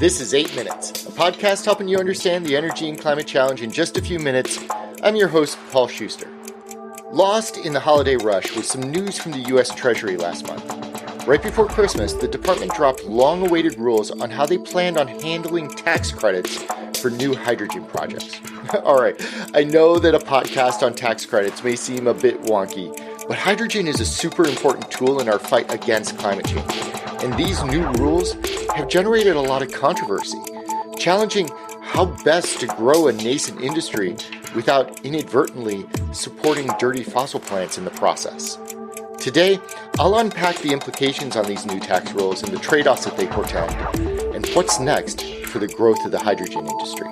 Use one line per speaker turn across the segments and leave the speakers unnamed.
This is 8 Minutes, a podcast helping you understand the energy and climate challenge in just a few minutes. I'm your host, Paul Schuster. Lost in the holiday rush was some news from the US Treasury last month. Right before Christmas, the department dropped long-awaited rules on how they planned on handling tax credits for new hydrogen projects. All right, I know that a podcast on tax credits may seem a bit wonky, but hydrogen is a super important tool in our fight against climate change. And these new rules have generated a lot of controversy, challenging how best to grow a nascent industry without inadvertently supporting dirty fossil plants in the process. Today, I'll unpack the implications on these new tax rules and the trade-offs that they portend, and what's next for the growth of the hydrogen industry.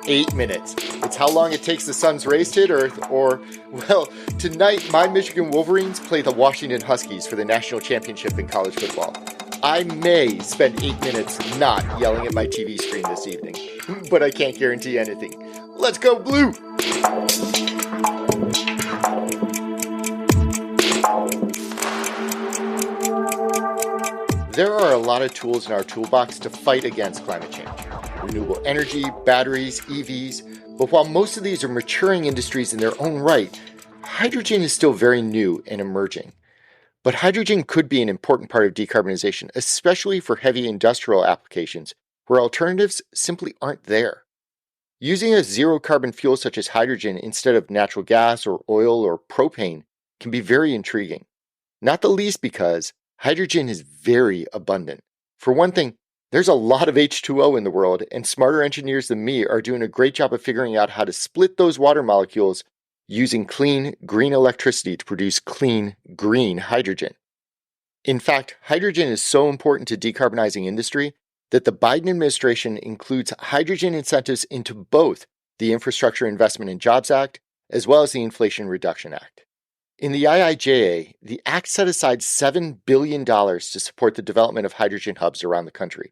8 minutes. It's how long it takes the sun's rays to hit Earth, or, well, tonight my Michigan Wolverines play the Washington Huskies for the national championship in college football. I may spend 8 minutes not yelling at my TV screen this evening, but I can't guarantee anything. Let's go Blue! There are a lot of tools in our toolbox to fight against climate change. Renewable energy, batteries, EVs, but while most of these are maturing industries in their own right, hydrogen is still very new and emerging. But hydrogen could be an important part of decarbonization, especially for heavy industrial applications where alternatives simply aren't there. Using a zero-carbon fuel such as hydrogen instead of natural gas or oil or propane can be very intriguing, not the least because hydrogen is very abundant. For one thing, there's a lot of H2O in the world, and smarter engineers than me are doing a great job of figuring out how to split those water molecules using clean, green electricity to produce clean, green hydrogen. In fact, hydrogen is so important to decarbonizing industry that the Biden administration includes hydrogen incentives into both the Infrastructure Investment and Jobs Act as well as the Inflation Reduction Act. In the IIJA, the Act set aside $7 billion to support the development of hydrogen hubs around the country.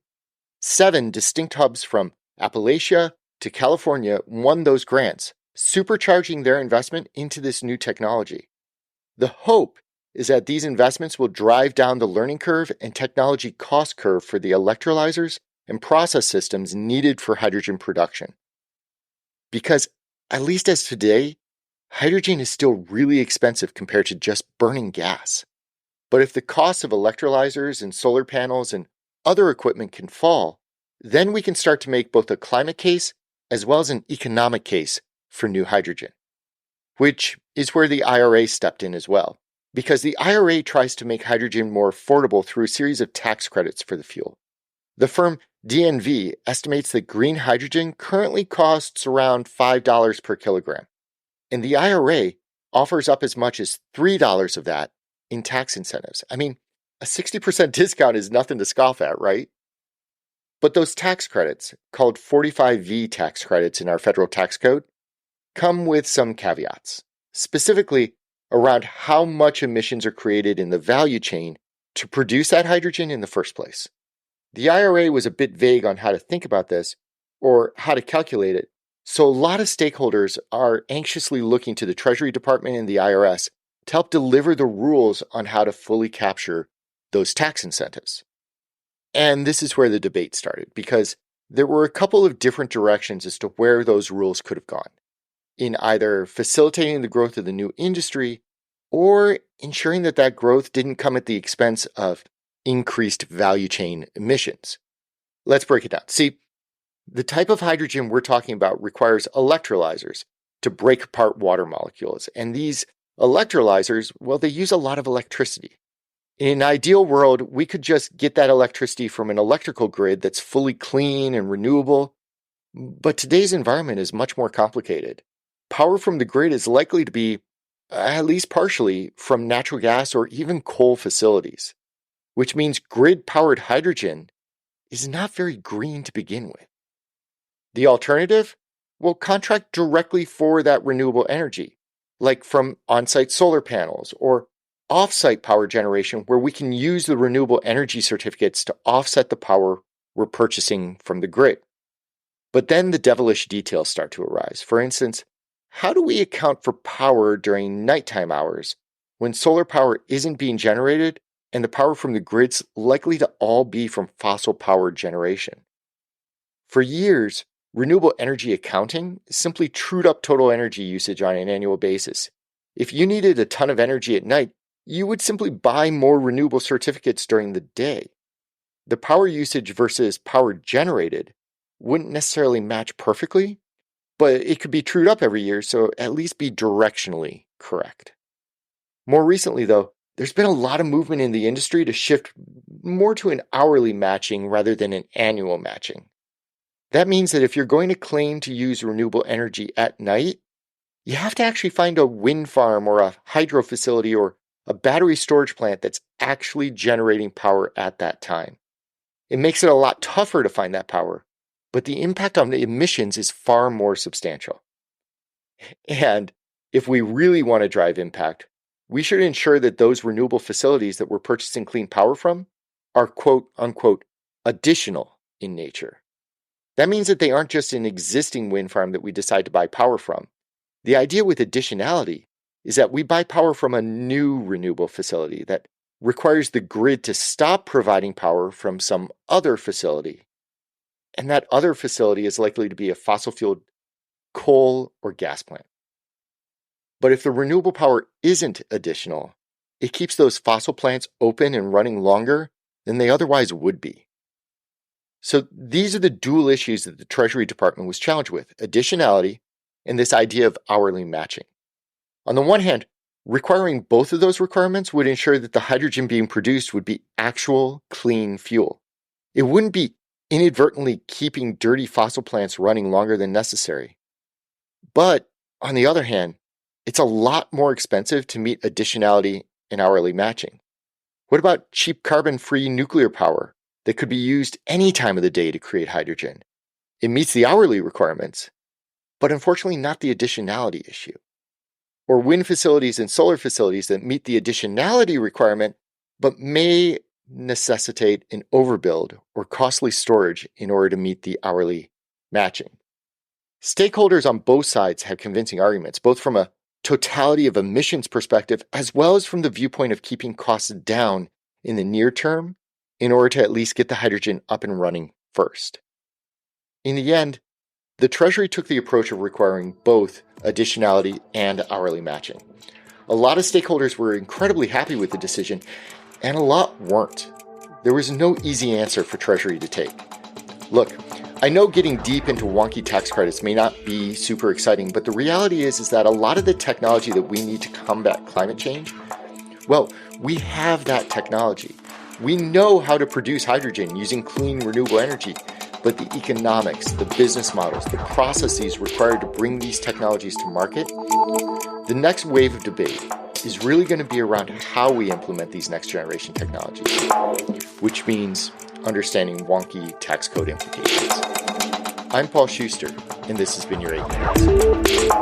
7 distinct hubs from Appalachia to California won those grants, supercharging their investment into this new technology. The hope is that these investments will drive down the learning curve and technology cost curve for the electrolyzers and process systems needed for hydrogen production. Because, at least as today, hydrogen is still really expensive compared to just burning gas. But if the cost of electrolyzers and solar panels and other equipment can fall, then we can start to make both a climate case as well as an economic case for new hydrogen, which is where the IRA stepped in as well, because the IRA tries to make hydrogen more affordable through a series of tax credits for the fuel. The firm DNV estimates that green hydrogen currently costs around $5 per kilogram, and the IRA offers up as much as $3 of that in tax incentives. I mean, a 60% discount is nothing to scoff at, right? But those tax credits, called 45V tax credits in our federal tax code, come with some caveats, specifically around how much emissions are created in the value chain to produce that hydrogen in the first place. The IRA was a bit vague on how to think about this or how to calculate it, so a lot of stakeholders are anxiously looking to the Treasury Department and the IRS to help deliver the rules on how to fully capture those tax incentives. And this is where the debate started, because there were a couple of different directions as to where those rules could have gone, in either facilitating the growth of the new industry or ensuring that that growth didn't come at the expense of increased value chain emissions. Let's break it down. See, the type of hydrogen we're talking about requires electrolyzers to break apart water molecules, and these electrolyzers, well, they use a lot of electricity. In an ideal world, we could just get that electricity from an electrical grid that's fully clean and renewable, but today's environment is much more complicated. Power from the grid is likely to be, at least partially, from natural gas or even coal facilities, which means grid-powered hydrogen is not very green to begin with. The alternative? Well, contract directly for that renewable energy, like from on-site solar panels or off-site power generation where we can use the renewable energy certificates to offset the power we're purchasing from the grid. But then the devilish details start to arise. For instance, how do we account for power during nighttime hours when solar power isn't being generated and the power from the grid's likely to all be from fossil power generation? For years, renewable energy accounting simply trued up total energy usage on an annual basis. If you needed a ton of energy at night, you would simply buy more renewable certificates during the day. The power usage versus power generated wouldn't necessarily match perfectly, but it could be trued up every year, so at least be directionally correct. More recently, though, there's been a lot of movement in the industry to shift more to an hourly matching rather than an annual matching. That means that if you're going to claim to use renewable energy at night, you have to actually find a wind farm or a hydro facility or a battery storage plant that's actually generating power at that time. It makes it a lot tougher to find that power, but the impact on the emissions is far more substantial. And if we really want to drive impact, we should ensure that those renewable facilities that we're purchasing clean power from are quote unquote additional in nature. That means that they aren't just an existing wind farm that we decide to buy power from. The idea with additionality is that we buy power from a new renewable facility that requires the grid to stop providing power from some other facility. And that other facility is likely to be a fossil-fueled coal or gas plant. But if the renewable power isn't additional, it keeps those fossil plants open and running longer than they otherwise would be. So these are the dual issues that the Treasury Department was challenged with: additionality and this idea of hourly matching. On the one hand, requiring both of those requirements would ensure that the hydrogen being produced would be actual clean fuel. It wouldn't be inadvertently keeping dirty fossil plants running longer than necessary. But on the other hand, it's a lot more expensive to meet additionality and hourly matching. What about cheap carbon-free nuclear power that could be used any time of the day to create hydrogen? It meets the hourly requirements, but unfortunately not the additionality issue. Or wind facilities and solar facilities that meet the additionality requirement, but may necessitate an overbuild or costly storage in order to meet the hourly matching. Stakeholders on both sides have convincing arguments, both from a totality of emissions perspective, as well as from the viewpoint of keeping costs down in the near term in order to at least get the hydrogen up and running first. In the end, the Treasury took the approach of requiring both additionality and hourly matching. A lot of stakeholders were incredibly happy with the decision, and a lot weren't. There was no easy answer for Treasury to take. Look, I know getting deep into wonky tax credits may not be super exciting, but the reality is that a lot of the technology that we need to combat climate change, well, we have that technology. We know how to produce hydrogen using clean, renewable energy, but the economics, the business models, the processes required to bring these technologies to market, the next wave of debate is really going to be around how we implement these next generation technologies, which means understanding wonky tax code implications. I'm Paul Schuster, and this has been your 8 Minutes.